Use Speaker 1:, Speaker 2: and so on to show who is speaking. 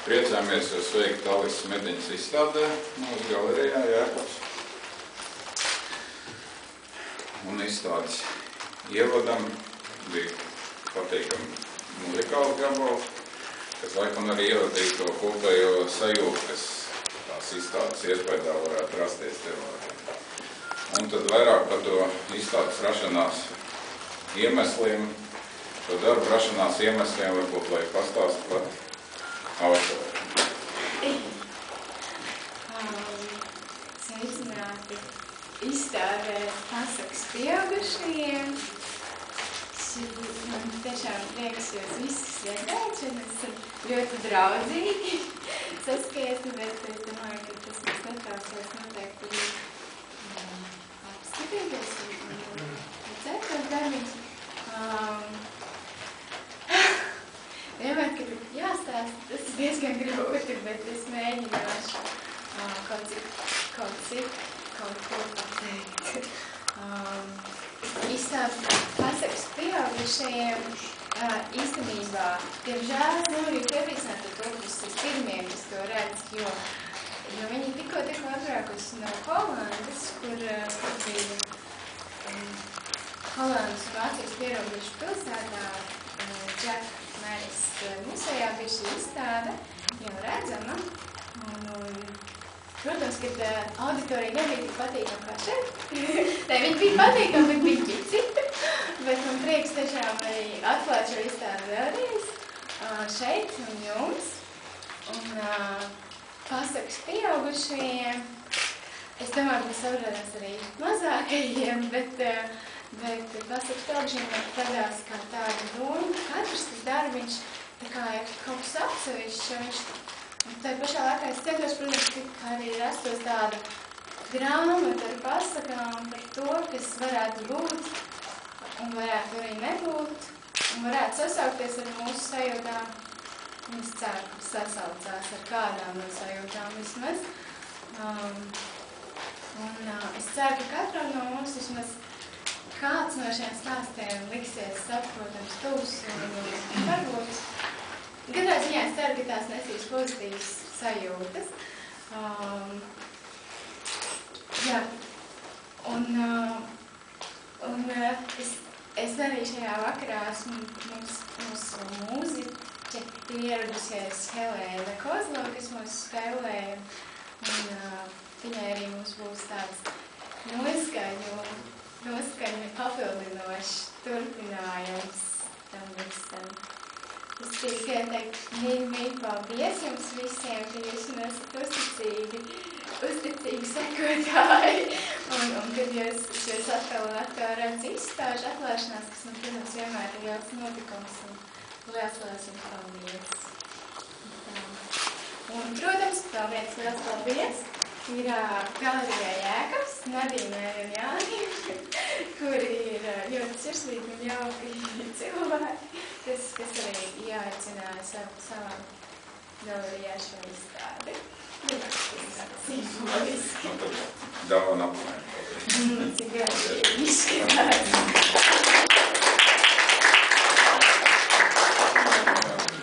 Speaker 1: Priecājamies jūs sveikt Alises Mediņas izstādē mūsu galerijā Jēkabs. Un izstādes ievadam bija patīkami muzikāls gabals, kas laikam arī ievadīja to kopējo sajūtu, kas tās izstādes iespējā varētu rasties cilvēkiem. Un tad vairāk par to izstādes rašanās iemesliem, to darbu rašanās iemesliem varbūt, lai pastāstu pat autoru.
Speaker 2: Sveicināti izstādē pasakas pieaugušajiem. Man tiešām prieks jūs visus redzēt, šeit mēs esam ļoti draudzīgi saskiesti, bet es domāju, ka tas mums netraucēs noteikti arī apskatīties un redzēt tos darbiņus. Vienmēr, kad ir jāstāst, tas ir diezgan grūti, bet es mēģināšu kaut ko pateikt. Izstāde pasakas pieaugušajiem īstenībā, diemžēl, arī iepriecināti ar to, kas ir pirmie, kas to redz, jo viņi tikko atbraukusi no Holandas, kur bija Holandas un Vācijas pierobežu pilsētā Džeka Mēris musejā bija šī izstāde, jau redzama. Protams, ka auditorija nebija tik patīkama kā šeit. Ne, viņi bija patīkami, bet bija ģicita. Bet man prieks tiešām arī atklāt šo izstādi vēlreiz šeit un jums. Un pasakas pieaugušajiem, es domāju, ka saprotams arī mazākajiem, bet pasakas pieaugušajiem padās kā tāda doma, ka katrs tas darbiņš tā kā ir kaut kas atsevišķs. Tā pašā laikā es centos, protams, ka arī rastos tāda grāmata ar pasakām par to, kas varētu būt un varētu arī nebūt un varētu sasaukties ar mūsu sajūtām. Es ceru, ka sasaucās ar kādām no sajūtām vismaz. Es ceru, ka katram no mums vismaz kāds no šiem stāstiem liksies saprotams tuvs un varbūt. Katrā ziņā es ceru, ka tās nesīs pozitīvas sajūtas. Jā, un es arī šajā vakarā esmu mūsu mūziķe ieradusies Helēna Kozlova, kas mūs spēlēja, un viņai arī mums būs tāds noskaņu papildinošs turpinājums tam visam. Es tikai teiktu, mīļi paldies jums visiem, ka jūs esat uzticīgi sekotāji. Un kad jūs atkal un atkal redz izstāžu atklāšanās, kas man, protams, vienmēr ir liels notikums. Un liels jums paldies. Un, protams, vēl viens liels paldies ir galerijai Jēkabs, Nadīnai un Jānim, kuri ir ļoti sirsnīgi un jauki cilvēki, kas arī jāaicināja savā galerijā šo izstādi. Simboliski.
Speaker 1: Dāvana apmēr.
Speaker 2: Cik garīgi izskatās.